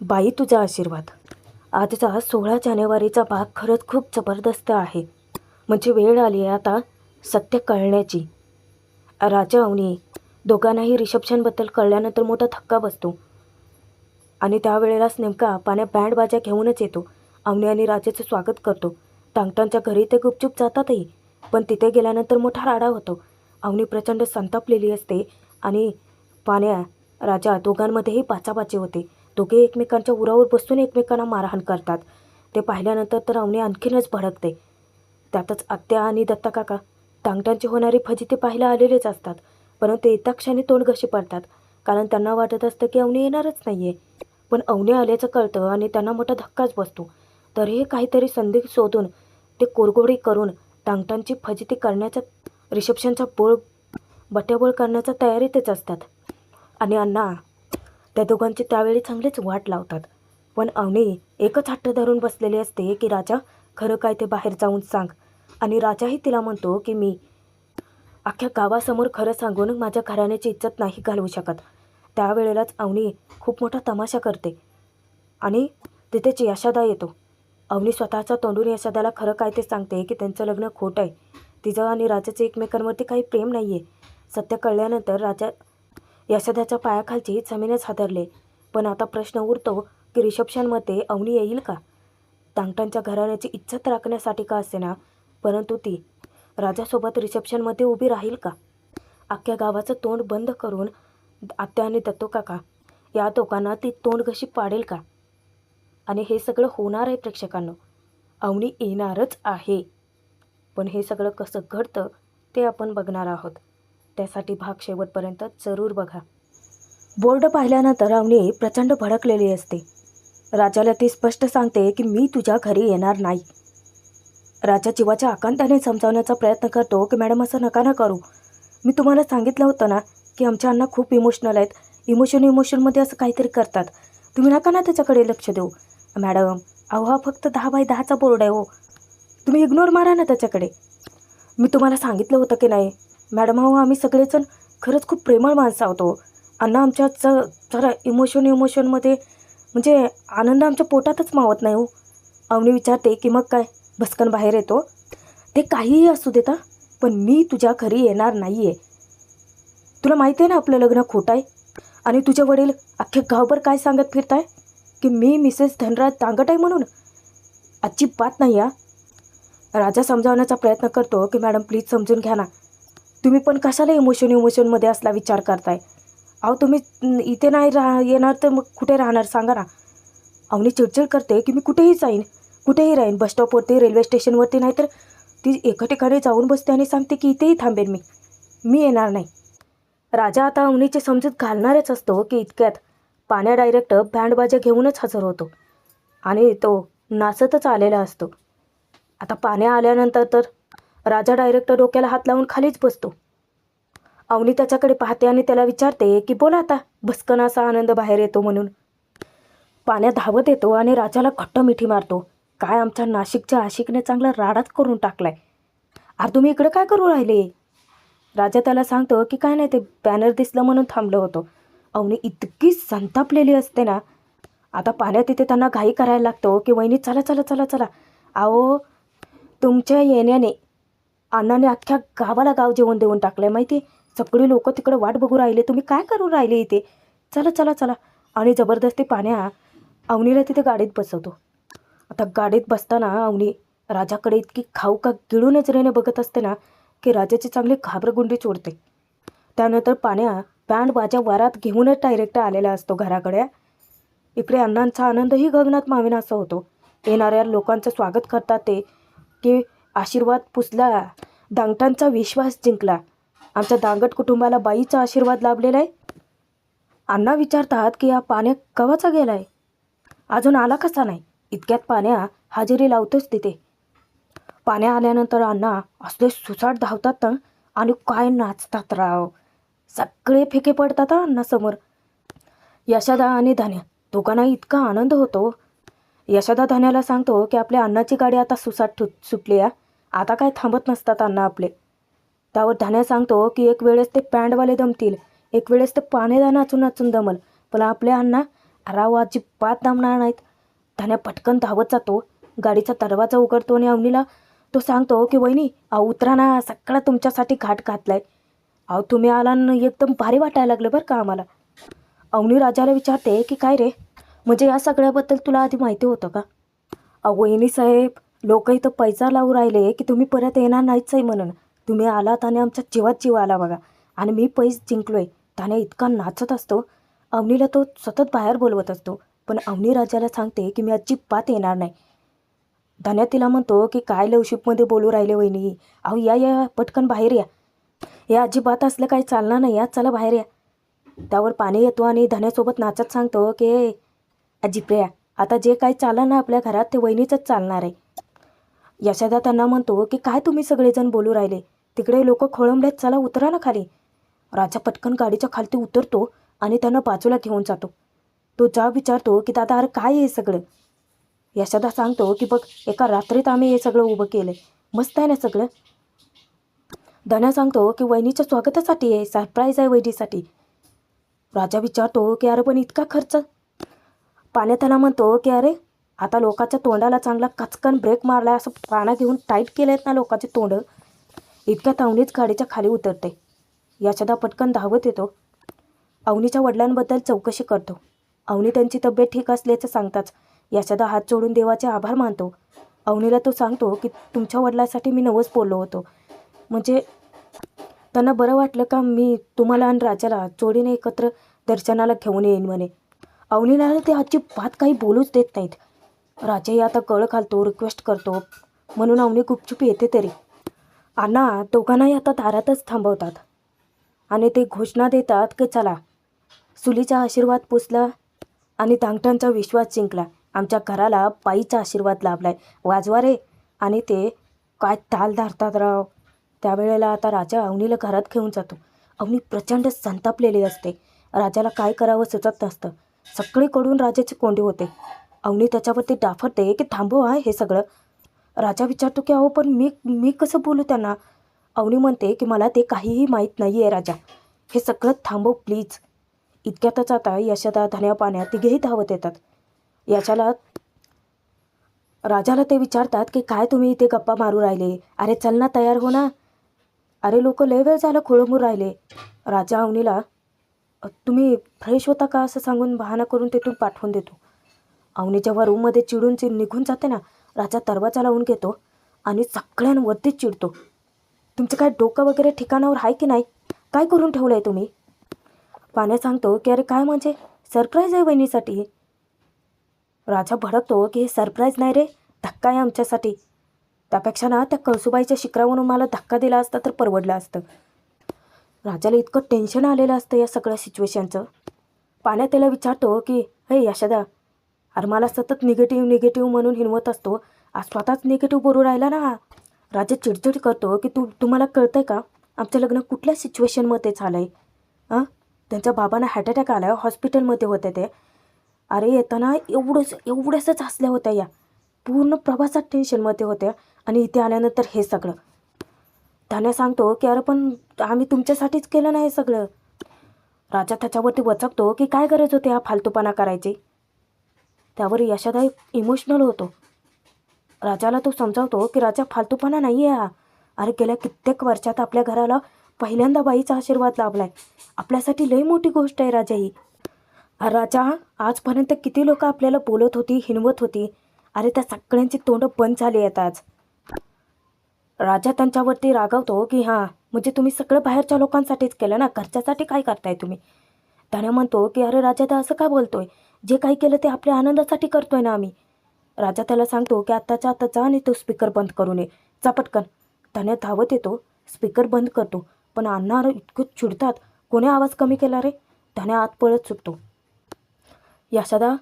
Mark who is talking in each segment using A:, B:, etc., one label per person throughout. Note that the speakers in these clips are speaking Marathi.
A: बाई तुझा आशीर्वाद. आजचा 16 जानेवारीचा भाग खरंच खूप जबरदस्त आहे. म्हणजे वेळ आली आहे आता सत्य कळण्याची. राजा अवनी दोघांनाही रिसेप्शनबद्दल कळल्यानंतर मोठा धक्का बसतो आणि त्यावेळेलाच नेमका पाण्या बँड बाजा घेऊनच येतो. अवनी आणि राजाचं स्वागत करतो. टांगटांच्या घरी ते गुपचूप जातातही, पण तिथे गेल्यानंतर मोठा राडा होतो. अवनी प्रचंड संतापलेली असते आणि पाण्या राजा दोघांमध्येही बाचाबाची होते. दोघे एकमेकांच्या उरावर बसून एकमेकांना मारहाण करतात. ते पाहिल्यानंतर तर अवनी आणखीनच भडकते. त्यातच आत्या आणि दत्ता काका टांगटांची होणारी फजिती पाहायला आलेलेच असतात, परंतु एका क्षणी तोंडघशी पडतात, कारण त्यांना वाटत असतं की अवनी येणारच नाही आहे. पण अवनी आल्याचं कळतं आणि त्यांना मोठा धक्काच बसतो. तरीही काहीतरी संधी शोधून ते कोरगोडी करून टांगटांची फजिती करण्याच्या रिसेप्शनचा बट्याबोळ करण्याच्या तयारीतच असतात. आणि अण्णा त्या दोघांची त्यावेळी चांगलीच वाट लावतात. पण अवनी एकच हट्ट धरून बसलेली असते की राजा खरं काय ते बाहेर जाऊन सांग. आणि राजाही तिला म्हणतो की मी अख्ख्या गावासमोर खरं सांगून माझ्या घराण्याची इज्जत नाही घालवू शकत. त्यावेळेलाच अवनी खूप मोठा तमाशा करते आणि तिथेच यशादा येतो. अवनी स्वतःच्या तोंडून यशादाला खरं काय ते सांगते की त्यांचं लग्न खोटं आहे. तिचं आणि राजाचं एकमेकांवरती काही प्रेम नाही आहे. सत्य कळल्यानंतर राजा यशोदाच्या पायाखालची जमीनच हादरले. पण आता प्रश्न उरतो की रिसेप्शनमध्ये अवनी येईल का? टांगटांच्या घराण्याची इज्जत राखण्यासाठी का असेना, परंतु ती राजासोबत रिसेप्शनमध्ये उभी राहील का? अख्ख्या गावाचं तोंड बंद करून आत्या आणि दत्तो काका या दोघांना ती तोंडघशी पाडेल का? आणि हे सगळं होणार आहे प्रेक्षकांनो. अवनी येणारच आहे. पण हे सगळं कसं घडतं ते आपण बघणार आहोत. त्यासाठी भाग शेवटपर्यंत जरूर बघा. बोर्ड पाहिल्यानंतर अवनी प्रचंड भडकलेली असते. राजाला ती स्पष्ट सांगते की मी तुझ्या घरी येणार नाही. राजा जीवाच्या आकांताने समजावण्याचा प्रयत्न करतो की मॅडम असं नका ना करू. मी तुम्हाला सांगितलं होतं ना की आमच्या अण्णा खूप इमोशनल आहेत. इमोशनमध्ये असं काहीतरी करतात. तुम्ही नका ना त्याच्याकडे लक्ष देऊ. मॅडम अहो हा फक्त 10x10चा बोर्ड आहे हो. तुम्ही इग्नोर मारा ना त्याच्याकडे. मी तुम्हाला सांगितलं होतं की नाही मॅडम. अहो आम्ही सगळेजण खरंच खूप प्रेमळ माणसं आहोत. अण्णा आमच्या जरा इमोशनमध्ये म्हणजे आनंद आमच्या पोटातच मावत नाही हो. अवनी विचारते की मग काय भस्कन बाहेर येतो? ते काहीही असू देता, पण मी तुझ्या घरी येणार नाही आहे. तुला माहिती आहे ना आपलं लग्न खोटं आहे. आणि तुझे वडील अख्खे गावभर काय सांगत फिरताय की मी मिसेस धनराज दांगट आहे म्हणून. अजिबात नाही हा. राजा समजावण्याचा प्रयत्न करतो की मॅडम प्लीज समजून घ्या ना. तुम्ही पण कशाला इमोशनमध्ये असला विचार करताय. अहो तुम्ही इथे नाही येणार तर मग कुठे राहणार सांगा ना. अवनी चिडचिड करते की मी कुठेही जाईन, कुठेही राहीन. बस स्टॉपवरती, रेल्वे स्टेशनवरती, नाहीतर ती एका ठिकाणी जाऊन बसते आणि सांगते की इथेही थांबेन मी येणार नाही. राजा आता अवनीची समजूत घालणारच असतो की इतक्यात पाण्या डायरेक्टर बँडबाजा घेऊनच हजर होतो आणि तो नाचतच आलेला असतो. आता पाण्या आल्यानंतर तर राजा डायरेक्टर डोक्याला हात लावून खालीच बसतो. अवनी त्याच्याकडे पाहते आणि त्याला विचारते की बोला आता भस्कन असा आनंद बाहेर येतो म्हणून. पाण्या धावत येतो आणि राजाला घट्ट मिठी मारतो. काय आमच्या नाशिकच्या आशिकने चांगला राडाच करून टाकलाय. अरे तुम्ही इकडे काय करू राहिले? राजा त्याला सांगतो की काय नाही ते बॅनर दिसलं म्हणून थांबलो होतो. अवनी इतकी संतापलेली असते ना. आता पाण्या तिथे त्यांना घाई करायला लागतो की वहिनी चला चला चला चला. अहो तुमच्या येण्याने अण्णाने अख्ख्या गावाला गाव जेवण देऊन टाकलंय माहिती. सगळी लोक तिकडे वाट बघू राहिले. तुम्ही काय करू राहिले इथे? चला चला चला. आणि जबरदस्ती पाण्या अवनीला तिथे गाडीत बसवतो. आता गाडीत बसताना अवनी राजाकडे इतकी खाऊ का गिळू नजरेने बघत असते ना की राजाची चांगली घाबरगुंडी चोरते. त्यानंतर पाण्या बँड बाजा वरात घेऊनच डायरेक्ट आलेला असतो घराकडे. इकडे अण्णांचा आनंदही गगनात मावेनासा होतो. येणाऱ्या लोकांचं स्वागत करतात ते की आशीर्वाद पुसला, दांगटांचा विश्वास जिंकला, आमच्या दांगट कुटुंबाला बाईचा आशीर्वाद लाभलेला आहे. अण्णा विचारतात की हा पाण्या कवाचा गेलाय, अजून आला कसा नाही. इतक्यात पाण्या हजेरी लावतोच तिथे. पाण्या आल्यानंतर अण्णा असले सुसाट धावतात ना आणि काय नाचतात राव. सगळे फिके पडतात अण्णासमोर. यशोदा आणि धान्या दोघांना इतका आनंद होतो. यशोदा धान्याला सांगतो की आपल्या अण्णाची गाडी आता सुसाट सुटली आहे, आता काय थांबत नसतात अण्णा आपले. त्यावर धान्या सांगतो की एक वेळेस ते पँडवाले दमतील, एक वेळेस ते पाण्याला नाचून नाचून दमल, पण आपले अण्णा राव अजिबात थांबणार नाहीत. धान्या पटकन धावत जातो, गाडीचा दरवाजा उघडतो आणि अवनीला तो सांगतो की वहिनी अहो उतरा ना, सगळा तुमच्यासाठी घाट घातलाय. अहो तुम्ही आला न एकदम भारी वाटायला लागलं बरं का आम्हाला. अवनी राजाला विचारते की काय रे, म्हणजे या सगळ्याबद्दल तुला आधी माहिती होतं का? अहो वहिनी साहेब, लोक इथं पैसा लावून राहिले की तुम्ही परत येणार नाहीच आहे म्हणून. तुम्ही आलात आणि आमच्या जीवात जीव आला बघा. आणि मी पैस जिंकलोय. त्याने इतका नाचत असतो. अवनीला तो सतत बाहेर बोलवत असतो, पण अवनी राजाला सांगते की मी अजिबात येणार नाही. धन्या तिला म्हणतो की काय लवशिपमध्ये बोलू राहिले वहिनी, अहो या या पटकन बाहेर या. हे अजिबात असलं काही चालणार नाही, या चला बाहेर या. त्यावर पाणी येतो आणि धन्यासोबत नाचत सांगतो की अजिप्रिया, आता जे काही चाललं ना आपल्या घरात ते वहिनीचंच चालणार आहे. यशोदा त्यांना म्हणतो की काय तुम्ही सगळेजण बोलू राहिले, तिकडे लोक खोळंबलेत, चला उतरा ना खाली. राजा पटकन गाडीच्या खालती उतरतो आणि त्यांना बाजूला घेऊन जातो. तो जा विचारतो की दादा अरे काय आहे सगळं. यशोदा सांगतो की बघ एका रात्रीत आम्ही हे सगळं उभं केलं आहे, मस्त आहे ना सगळं. धन्या सांगतो की वहिनीच्या स्वागतासाठी आहे, सरप्राईज आहे वहिनीसाठी. राजा विचारतो की अरे पण इतका खर्च. पाण्या त्याला म्हणतो की अरे आता लोकांच्या तोंडाला चांगला कचकन ब्रेक मारला, असं पाना घेऊन टाईट केले आहेत ना लोकांचे तोंड. इतक्यात अवनीच गाडीच्या खाली उतरते. यशोदा पटकन धावत येतो. अवनीच्या वडिलांबद्दल चौकशी करतो. अवनी त्यांची तब्येत ठीक असल्याचं सांगताच यशोदा हात जोडून देवाचे आभार मानतो. अवनीला तो सांगतो की तुमच्या वडिलांसाठी मी नवस बोललो होतो, म्हणजे त्यांना बरं वाटलं का मी तुम्हाला आणि राजाला जोडीने एकत्र दर्शनाला घेऊन येईन म्हणे. अवनीला ते अजिबात काही बोलूच देत नाहीत. राजाही आता गळ घालतो, रिक्वेस्ट करतो, म्हणून अवनी गुपचूप येते तरी. अण्णा दोघांनाही आता दारातच थांबवतात आणि ते घोषणा देतात की चला, सुलीचा आशीर्वाद पुसला आणि धांगटांचा विश्वास जिंकला, आमच्या घराला बाईचा आशीर्वाद लाभलाय, वाजवा रे. आणि ते काय ताल धरतात राव. त्यावेळेला आता राजा अवनीला घरात घेऊन जातो. अवनी प्रचंड संतापलेली असते. राजाला काय करावं सुचत नसतं. सगळीकडून राजाची कोंडी होते. अवनी त्याच्यावरती डाफरते की थांबव हा हे सगळं. राजा विचारतो की अहो पण मी मी कसं बोलू त्यांना. अवनी म्हणते की मला ते काहीही माहीत नाही आहे राजा, हे सगळं थांबव प्लीज. इतक्यातच आता यशोदा धन्या पाण्यात तिघेही धावत येतात. राजाला ते विचारतात की काय तुम्ही इथे गप्पा मारू राहिले, अरे चल ना तयार हो ना, अरे लोक लय वेळ झालं खोळंबून राहिले. राजा अवनीला तुम्ही फ्रेश होता का असं सांगून बहाणा करून तिथून पाठवून देतो. अवनी जेव्हा रूममध्ये चिडून निघून जाते ना, राजा दरवाजा लावून घेतो आणि सगळ्यांवरतीच चिडतो. तुमचं काय डोकं वगैरे ठिकाणावर आहे की नाही, काय करून ठेवलं आहे तुम्ही. पाण्या सांगतो की अरे काय म्हणजे सरप्राईज आहे वहिनीसाठी. राजा भडकतो की हे सरप्राईज नाही रे, धक्का आहे आमच्यासाठी. त्यापेक्षा ना त्या कळसुबाईच्या शिखरावरून मला धक्का दिला असता तर परवडलं असतं. राजाला इतकं टेन्शन आलेलं असतं या सगळ्या सिच्युएशनचं. पाण्या त्याला विचारतो की हे यशोदा, अरे मला सतत निगेटिव्ह म्हणून हिणवत असतो, आज स्वतःच निगेटिव्ह बोलू राहिला ना. राजा चिडचिड करतो की तुम्हाला कळतं आहे का आमचं लग्न कुठल्या सिच्युएशनमध्ये झालं आहे. त्यांच्या बाबांना हार्ट अटॅक आला, हॉस्पिटलमध्ये होते ते. अरे येताना एवढंसच हसल्या होत्या या, पूर्ण प्रवासात टेन्शनमध्ये होत्या आणि इथे आल्यानंतर हे सगळं. धान्या सांगतो की अरे पण आम्ही तुमच्यासाठीच केलं नाही सगळं. राजा त्याच्यावरती वचकतो की काय गरज होती हा फालतूपणा करायची. त्यावर यशोदा इमोशनल होतो. राजाला तो समजावतो की राजा फालतूपणा नाही आहे हा, अरे गेल्या कित्येक वर्षात आपल्या घराला पहिल्यांदा बाईचा आशीर्वाद लाभलाय, आपल्यासाठी लई मोठी गोष्ट आहे राजा ही. राजा आजपर्यंत किती लोक आपल्याला बोलत होती, हिणवत होती, अरे त्या सगळ्यांची तोंड बंद झाली आहेत आज. राजा त्यांच्यावरती रागावतो की हां म्हणजे तुम्ही सगळं बाहेरच्या लोकांसाठीच केलं ना, घरच्यासाठी काय करताय तुम्ही. त्याने म्हणतो की अरे राजा तर असं का बोलतोय, जे काही केलं ते आपल्या आनंदासाठी करतोय ना आम्ही. राजा त्याला सांगतो की आत्ताच्या आत्ता जा आणि तो स्पीकर बंद करून ये, जा पटकन. त्याने धावत येतो, स्पीकर बंद करतो, पण अण्णा इतकं चिडतात, कोणी आवाज कमी केला रे. त्याने आत पळत सुटतो. यशोदा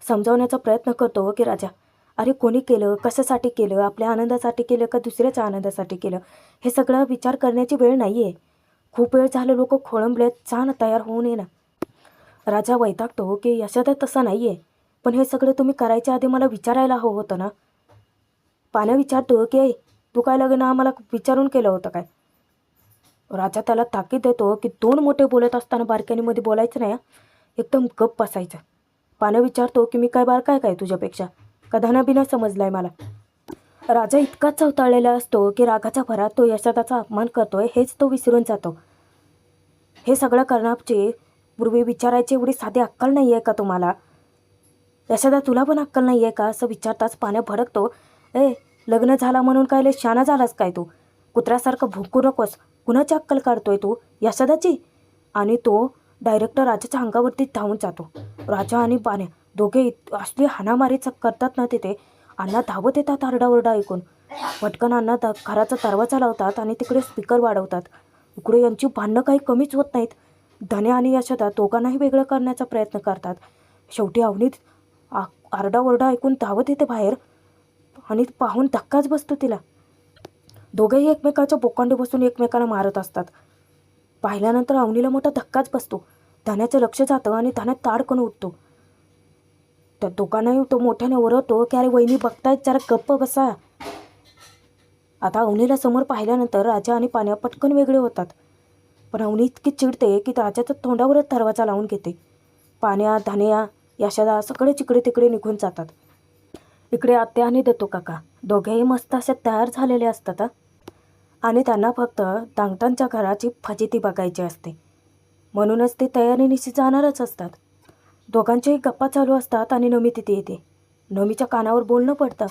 A: समजावण्याचा प्रयत्न करतो की राजा अरे कोणी केलं, कशासाठी केलं, आपल्या आनंदासाठी केलं का दुसऱ्याच्या आनंदासाठी केलं, हे सगळं विचार करण्याची वेळ नाही आहे. खूप वेळ झालं, लोक खोळंबलेत, जा ना तयार होऊन ये ना. राजा वैतागतो की यशोदा तसं नाही आहे, पण हे सगळं तुम्ही करायच्या आधी मला विचारायला हवं होतं ना. पाण्या विचारतो की तू काय लग्न आम्हाला विचारून केलं होतं काय. राजा त्याला ताकीद देतो की दोन मोठे बोलत असताना बारक्यानीमध्ये बोलायचं नाही, एकदम गप्प बसायचं. पाण्या विचारतो की मी काय बार काय तुझ्यापेक्षा, का धनाबिना समजलाय मला. राजा इतका चवताळलेला असतो की रागाच्या भरात तो यशोदाचा अपमान करतोय हेच तो विसरून जातो. हे सगळं करण्याची पूर्वी विचारायची एवढी साधी अक्कल नाही आहे का तुम्हाला? यशोदा तुला पण अक्कल नाही आहे का असं विचारताच पाण्या भडकतो. लग्न झाला म्हणून काय लय शाना झालास काय तू? कुत्र्यासारखं भुंकू नकोस. कुणाची अक्कल काढतोय तू? यशोदाची? आणि तो डायरेक्ट राजाच्या अंगावरती धावून जातो. राजा आणि पाण्या दोघे असली हाणामारी करतात ना तिथे. अण्णा धावत येतात आरडाओरडा ऐकून. पटकन अण्णा घराचा दरवाजा लावतात आणि तिकडे स्पीकर वाढवतात. इकडे यांची भांडणं काही कमीच होत नाहीत. धन्या आणि यशोदा दोघांनाही वेगळं करण्याचा प्रयत्न करतात. शेवटी अवनीत आरडाओरडा ऐकून धावत येते बाहेर आणि पाहून धक्काच बसतो तिला. दोघेही एकमेकाच्या बोकांडे बसून एकमेकांना मारत असतात. पाहिल्यानंतर अवनीला मोठा धक्काच बसतो. धन्याचं लक्ष जातं आणि धन्या ताडकन उठतो. त्या दोघांनाही तो मोठ्याने ओरडतो की अरे वहिनी बघतायत, जरा गप्प बसा. आता अवनीला समोर पाहिल्यानंतर राजा आणि पाण्या पटकन वेगळे होतात. पण अवनी इतकी चिडते की राजाच्या तोंडावरच दरवाजा लावून घेते. पाण्या, धन्या, यशोदा सगळे चिकडे तिकडे निघून जातात. इकडे आत्या आणि दत्तू काका दोघेही मस्त असे तयार झालेले असतात आणि त्यांना फक्त दांगटांच्या घराची फजिती बघायची असते. म्हणूनच ते तयारीनिशी जाणारच असतात. दोघांच्याही गप्पा चालू असतात आणि नमी तिथे येते. नमीच्या कानावर बोलणं पडतं.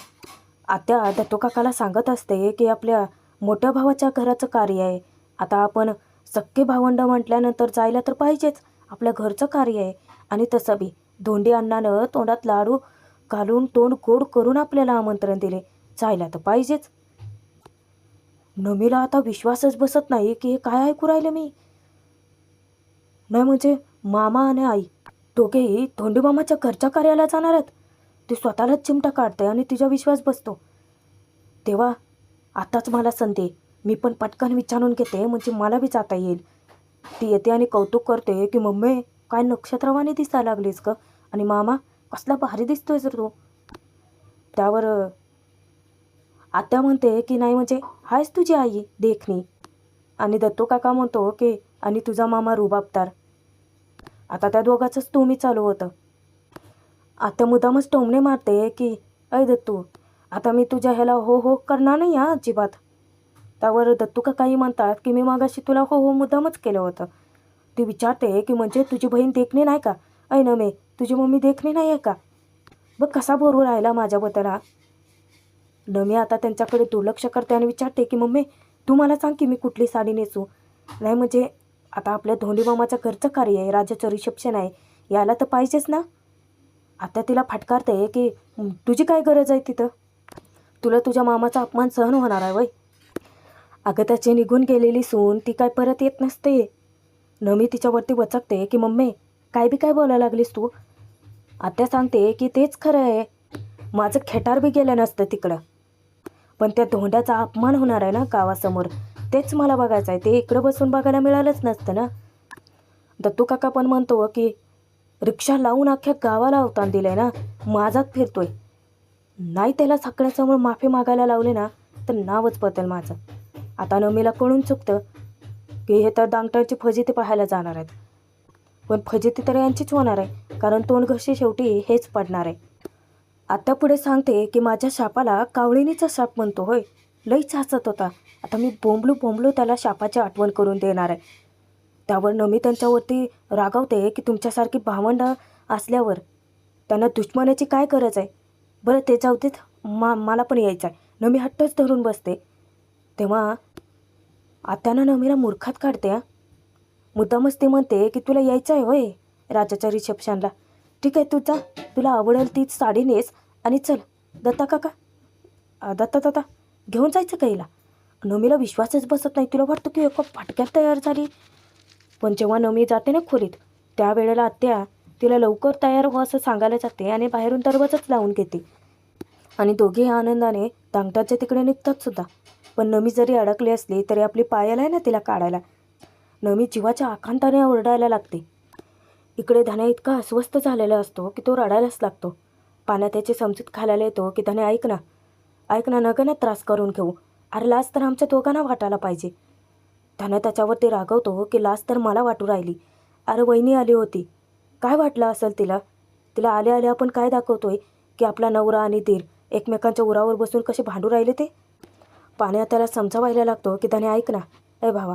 A: आत्या दत्तू काकाला सांगत असते की आपल्या मोठ्या भावाच्या घराचं कार्य आहे. आता आपण सक्के भावंड म्हटल्यानंतर जायला तर पाहिजेच. आपल्या घरचं कार्य आहे. आणि तसं बी धोंडी अण्णानं तोंडात लाडू घालून तोंड गोड करून आपल्याला आमंत्रण दिले, जायला तर पाहिजेच. नमीला आता विश्वासच बसत नाही की हे काय ऐकू राहिले मी. नाही म्हणजे मामा आणि आई दोघेही धोंडी मामाच्या घरच्या कार्याला जाणार आहेत. ती स्वतःलाच चिमटा काढते आणि तिचा विश्वास बसतो. तेव्हा आताच मला संधी, मी पण पटकन विचारून घेते म्हणजे मला बी जाता येईल. ती येते आणि कौतुक करते की मम्मी काय नक्षत्रवाणी दिसायला लागलीस ग, आणि मामा कसला भारी दिसतोय जर तू. त्यावर आत्या म्हणते की नाही म्हणजे हायच तुझी आई देखणी. आणि दत्तू काका म्हणतो की आणि तुझा मामा रुबाबदार. आता त्या दोघांचंच तुम्ही चालू होतं. आत्या मुद्दामच टोमणे मारते की अय दत्तू, आता मी तुझ्या ह्याला हो हो करणार नाही हा अजिबात. त्यावर दत्तू काकाही म्हणतात की मी मागाशी तुला हो हो मुद्दामच केलं होतं. ती विचारते की म्हणजे तुझी बहीण देखणी नाही का? ऐ नमे, तुझी मम्मी देखणी नाही आहे का? बघ कसा बोलू राहिला माझ्याबद्दल हा. नमी आता त्यांच्याकडे दुर्लक्ष करते आणि विचारते की मम्मी तू मला सांग की मी कुठली साडी नेसू. नाही म्हणजे आता आपल्या धोंडी मामाच्या घरचं कार्य आहे, राजाचं रिसेप्शन आहे, यायला तर पाहिजेच ना. आता तिला फटकारते की तुझी काय गरज आहे तिथं? तुला तुझ्या मामाचा अपमान सहन होणार आहे वय? अगं त्याची निघून गेलेली सून ती काय परत येत नसते. नमी तिच्यावरती वचकते की मम्मी काय बी काय बोलायला लागलीस तू. आत्या सांगते की तेच खरं आहे, माझं खेटार बी गेलं नसतं तिकडं, पण त्या धोंड्याचा अपमान होणार आहे ना गावासमोर, तेच मला बघायचं आहे. ते इकडं बसून बघायला मिळालंच नसतं ना. दत्तू काका पण म्हणतो की रिक्षा लावून अख्ख्या गावाला अवतान दिलंय ना, माझाच फिरतोय. नाही त्याला सगळ्यासमोर माफी मागायला लावले ना तर नावच बदल माझं. आता नमीला कळून चुकतं की हे तर दांगटांची फजिती पाहायला जाणार आहेत. पण फजिती तर यांचीच होणार आहे, कारण तोंड घशी शेवटी हेच पडणार आहे. आता पुढे सांगते की माझ्या शापाला कावळीनीचा शाप म्हणतो होय, लईच हसत होता. आता मी बोंबलू त्याला शापाची आठवण करून देणार आहे. त्यावर नमी त्यांच्यावरती रागावते की तुमच्यासारखी भावंड असल्यावर त्यांना दुश्मनाची काय गरज आहे. बरं ते जाऊ देत, मला पण यायचं आहे. नमी हट्टच धरून बसते. तेव्हा आत्यानं नमीला मूर्खात काढते. मुद्दामच ते म्हणते की तुला यायचं आहे होय राजाच्या रिसेप्शनला. ठीक आहे तू जा, तुला आवडेल तीच साडी नेस आणि चल. दत्ता काका दत्ता घेऊन जायचं का हिला? नमीला विश्वासच बसत नाही. तिला वाटतं की एका फाटक्यात तयार झाली. पण जेव्हा नमी जाते ना खोलीत, त्यावेळेला आत्या तिला लवकर तयार व्हा असं सांगायला जाते आणि बाहेरून दरवाजाच लावून घेते. आणि दोघेही आनंदाने दांगटाच्या तिकडे निघतात सुद्धा. पण नमी जरी अडकली असली तरी आपली पायाला आहे ना तिला काढायला. नमी जीवाच्या आकांताने ओरडायला लागते. इकडे धन्या इतका अस्वस्थ झालेला असतो की तो रडायलाच लागतो. पाण्यात त्याची समजूत घालायला येतो की धन्या ऐक ना नगं ना त्रास करून घेऊ. अरे लाज तर आमच्या दोघांना वाटायला पाहिजे. धन्या त्याच्यावरती रागवतो की लाज तर मला वाटू राहिली. अरे वहिनी आली होती, काय वाटलं असेल तिला. तिला आल्या आल्या आपण काय दाखवतोय की आपला नवरा आणि दीर एकमेकांच्या उरावर बसून कसे भांडू राहिले ते. पाण्या त्याला समजावायला लागतो की त्याने ऐक ना, ए भावा,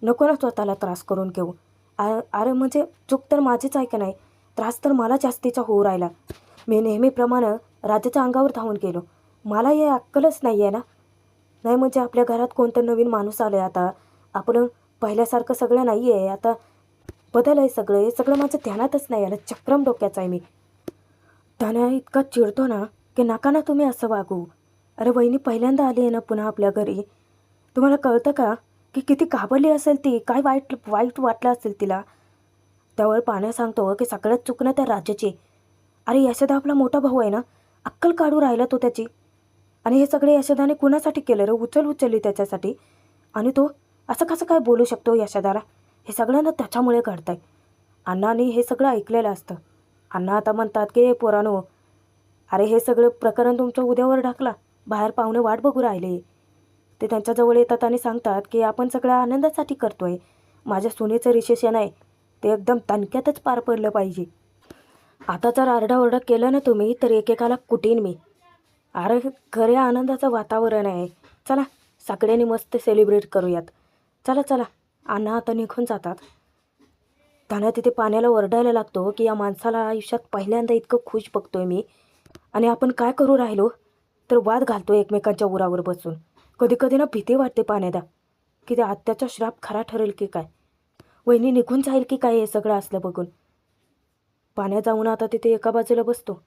A: नको ना स्वतःला त्रास करून घेऊ. अरे म्हणजे चूक तर माझीच आहे का नाही, त्रास तर मला जास्तीचा होऊ राहिला. मी नेहमीप्रमाणे राजाच्या अंगावर धावून गेलो. मला हे अक्कलच नाही आहे ना. नाही म्हणजे आपल्या घरात कोणतं नवीन माणूस आलं आहे आता. आपण पहिल्यासारखं सगळं नाही आहे आता, बदल आहे सगळं. हे सगळं माझं ध्यानातच नाही आलं. चक्रम डोक्याचा आहे मी. त्याने इतका चिडतो ना की नका ना तुम्ही असं वागू. अरे वहिनी पहिल्यांदा आली आहे ना पुन्हा आपल्या घरी. तुम्हाला कळतं का की किती घाबरली असेल ती, काय वाईट वाईट वाटलं असेल तिला. त्यावर पाण्या सांगतो की सगळ्यात चुकणं त्या राजाची. अरे यशोदा आपला मोठा भाऊ आहे ना, अक्कल काढू राहिला तो त्याची. आणि हे सगळे यशोदाने कुणासाठी केलं रे, उचलली त्याच्यासाठी. आणि तो असं कसं काय बोलू शकतो यशोदाला. हे सगळं ना त्याच्यामुळे घडतंय. अण्णांनी हे सगळं ऐकलेलं असतं. अण्णा आता म्हणतात की पोरानो, अरे हे सगळं प्रकरण तुमचं उद्यावर ढकला. बाहेर पाहुणे वाट बघू राहिले. ते त्यांच्याजवळ येतात आणि सांगतात की आपण सगळ्या आनंदासाठी करतोय. माझ्या सुनेचं रिसेप्शन आहे, ते एकदम तणक्यातच पार पडलं पाहिजे. आता जर आरडाओरडा केलं ना तुम्ही तर एकेकाला कुटीन मी. अरे खऱ्या आनंदाचं वातावरण आहे. चला सगळ्यांनी मस्त सेलिब्रेट करूयात. चला चला. अण्णा आता निघून जातात. त्यानं तिथे पाण्याला ओरडायला लागतो की या माणसाला आयुष्यात पहिल्यांदा इतकं खुश बघतोय मी. आणि आपण काय करू राहिलो तर वाद घालतो एकमेकांच्या उरावर बसून. कधी कधी ना भीती वाटते पाण्याला की त्या आत्याचा श्राप खरा ठरेल की काय, वहिनी निघून जाईल की काय हे सगळं असलं बघून. पाण्या जाऊन आता तिथे एका बाजूला बसतो.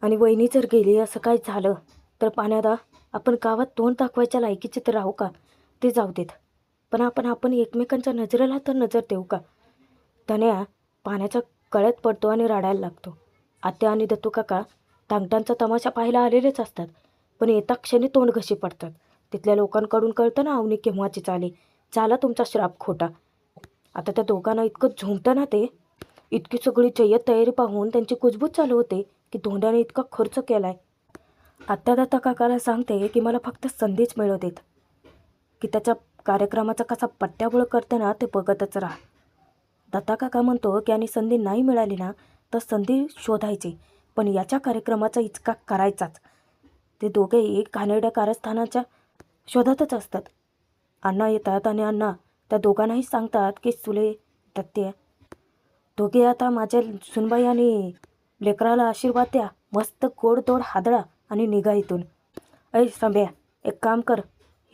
A: आणि वहिनी जर गेली असं काय झालं तर पाण्याला आपण गावात तोंड दाखवायच्या लायकीचे तर राहू का, ते जाऊ देत. पण आपण एकमेकांच्या नजरेला तर नजर देऊ का. त्याने पाण्याच्या गळ्यात पडतो आणि रडायला लागतो. आत्या आणि दत्तू काका टांगटांचा तमाशा पाहायला आलेलेच असतात, पण येता क्षणी तोंड घशी पडतात. तिथल्या लोकांकडून कळतं ना अवनी केव्हाची चाली, चाला तुमचा श्राप खोटा. आता त्या दोघांना इतकं झोंबतं ना ते. इतकी सगळी जय्यत तयारी पाहून त्यांची कुजबूज चालू होते की धोंड्याने इतका खर्च केलाय. आत्या दत्ता काकाला सांगते की मला फक्त संधीच मिळू देत, की त्याच्या कार्यक्रमाचा कसा पट्ट्याबोळ करते ना ते बघतच राहा. दत्ता काका म्हणतो की आणि संधी नाही मिळाली ना तर संधी शोधायची, पण याच्या कार्यक्रमाचा इचका करायचाच. ते दोघेही घाणेरड्या कारस्थानाच्या शोधातच असतात. अण्णा येतात आणि अण्णा त्या दोघांनाही सांगतात की सुले दत्ते दोघे आता माझ्या सुनबाई आणि लेकराला आशीर्वाद द्या, मस्त गोडधोड हादळा आणि निघा इथून. ऐ संभ्या, एक काम कर,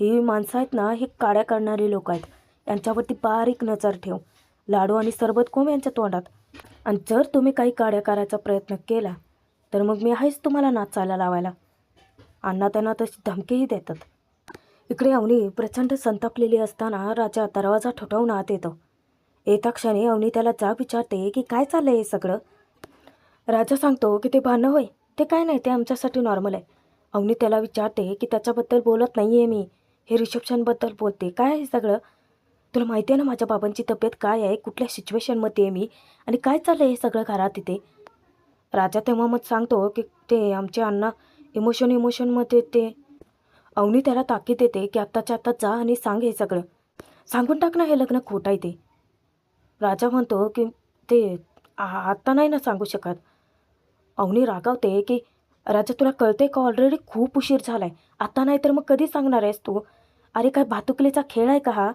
A: ही माणसं आहेत ना, ही काड्या करणारी लोक आहेत, यांच्यावरती बारीक नजर ठेव. लाडू आणि सरबत कोंब यांच्या तोंडात. आणि जर तुम्ही काही काड्या करायचा प्रयत्न केला तर मग मी आहेच तुम्हाला नाचायला लावायला. अण्णा त्यांना तशी धमकीही देतात. इकडे अवनी प्रचंड संतापलेली असताना राजा दरवाजा ठोठावून आत येतो. येता क्षणी अवनी त्याला जाब विचारते की काय चाललं आहे हे सगळं. राजा सांगतो की ते भांडणं होय, ते काय नाही, ते आमच्यासाठी नॉर्मल आहे. अवनी त्याला विचारते की त्याच्याबद्दल बोलत नाही आहे मी, हे रिसेप्शनबद्दल बोलते. काय आहे सगळं, तुला माहिती आहे ना माझ्या बाबांची तब्येत काय आहे, कुठल्या सिच्युएशनमध्ये आहे मी, आणि काय चाललं आहे हे सगळं घरात तिथे. राजा तेव्हा मग सांगतो की ते आमचे अण्णा इमोशनमध्ये ते. अवनी त्याला ताकीद देते की आत्ताच्या आत्ता जा आणि सांग हे सगळं, सांगून टाक ना हे लग्न खोटं आहे ते. राजा म्हणतो की ते आत्ता नाही ना सांगू शकत. अवनी रागावते की राजा तुला कळते का, ऑलरेडी खूप उशीर झाला आहे, आता नाही तर मग कधी सांगणार आहेस तू. अरे काय भातुकलीचा खेळ आहे का हा.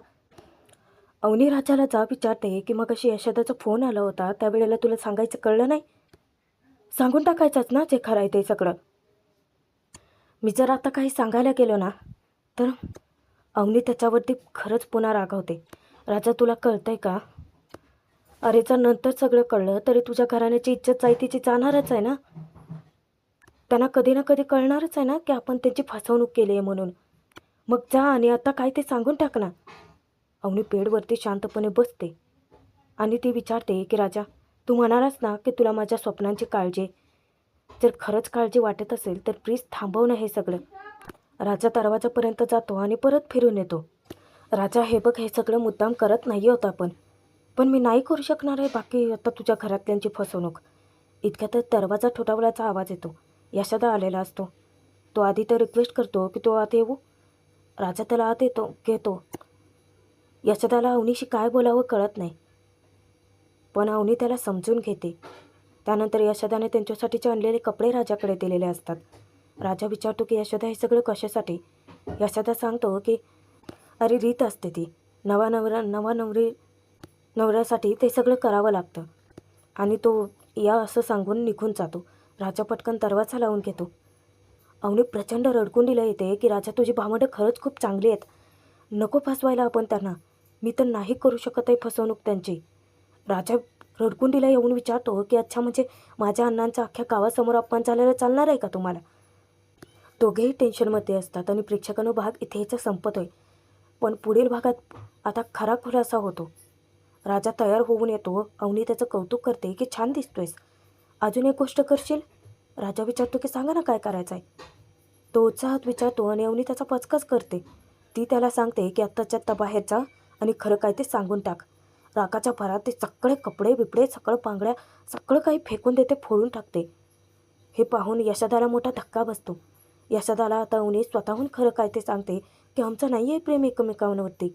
A: अवनी राजाला जाब विचारते की मग अशी यशोदाचा फोन आला होता त्यावेळेला तुला सांगायचं कळलं नाही, सांगून टाकायचंच ना जे खरं आहे ते सगळं. मी जर आता काही सांगायला गेलो ना तर. अवनी त्याच्यावरती खरंच पुन्हा रागावते. राजा तुला कळतंय का, अरे जर नंतर सगळं कळलं तरी तुझ्या घराण्याची इज्जत जाई तिची जाणारच आहे ना. त्यांना कधी ना कधी कळणारच आहे ना की आपण त्यांची फसवणूक केली आहे म्हणून. मग जा आणि आता काय ते सांगून टाक ना. अवनी बेडवरती शांतपणे बसते आणि ती विचारते की राजा तू म्हणालास ना की तुला माझ्या स्वप्नांची काळजी, जर खरंच काळजी वाटत असेल तर प्लीज थांबव ना हे सगळं. राजा दरवाजापर्यंत जातो आणि परत फिरून येतो. राजा हे बघ, हे सगळं मुद्दाम करत नाही होत आपण, पण मी नाही करू शकणार आहे बाकी आता तुझ्या घरातल्यांची फसवणूक. इतक्यातच दरवाजा ठोठावल्याचा आवाज येतो. यशोदा आलेला असतो. तो आधी तर रिक्वेस्ट करतो की तो आत येऊ. राजा त्याला आत घेतो. यशोदाला अवनीशी काय बोलावं कळत नाही, पण अवनी त्याला समजून घेते. त्यानंतर यशोदाने त्यांच्यासाठीचे आणलेले कपडे राजाकडे दिलेले असतात. राजा विचारतो की यशोदा हे सगळं कशासाठी. यशोदा सांगतो की अरे रीत असते ती, नवा नवऱ्यासाठी ते सगळं करावं लागतं. आणि तो या असं सांगून निघून जातो. राजा पटकन दरवाजा लावून घेतो. अवनी प्रचंड रडकुंडीला येते की राजा तुझी भावंडं खरंच खूप चांगली आहेत, नको फसवायला आपण त्यांना, मी तर नाही करू शकत आहे फसवणूक त्यांची. राजा रडकुंडीला येऊन विचारतो की अच्छा म्हणजे माझ्या अण्णांचा अख्ख्या गावासमोर अपमान झालेला चालणार आहे का तुम्हाला. दोघेही टेन्शनमध्ये असतात आणि प्रेक्षकांनो भाग इथेच संपतोय. पण पुढील भागात आता खरा खुलासा होतो. राजा तयार होऊन येतो. अवनी त्याचं कौतुक करते की छान दिसतोयस, अजून एक गोष्ट करशील. राजा विचारतो की सांगा ना काय करायचं आहे. तो उत्साहात विचारतो आणि अवनी त्याचा पचकाच करते. ती त्याला सांगते की आत्ताच्या आत्ता बाहेर जा आणि खरं काय ते सांगून टाक. रागाच्या भरात ते सगळे कपडे बिपडे सगळं पांगड्या सगळं काही फेकून देते, फोडून टाकते. हे पाहून यशोदाला मोठा धक्का बसतो. यशोदाला आता अवनी स्वतःहून खरं काय ते सांगते की आमचं नाही आहे प्रेम एकमेकांवरती,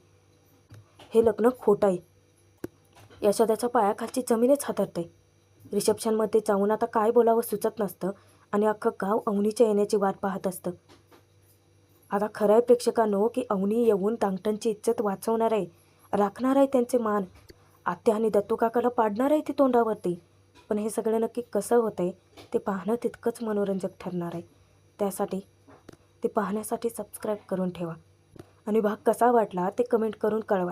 A: हे लग्न खोटं आहे. यशोदाच्या पायाखालची जमीनच हादरते. रिसेप्शनमध्ये जाऊन आता काय बोलावं सुचत नसतं आणि अख्खं गाव अवनीच्या येण्याची वाट पाहत असतं. आता खरं आहे प्रेक्षकांनो की अवनी येऊन दांगटनची इज्जत वाचवणार आहे, राखणार आहे त्यांचे मान. आत्या आणि दत्तू काकाला पाडणार आहे ती तोंडावरती. पण हे सगळं नक्की कसं होतं आहे ते पाहणं तितकंच मनोरंजक ठरणार आहे. त्यासाठी ते पाहण्यासाठी सबस्क्राईब करून ठेवा आणि भाग कसा वाटला ते कमेंट करून कळवा.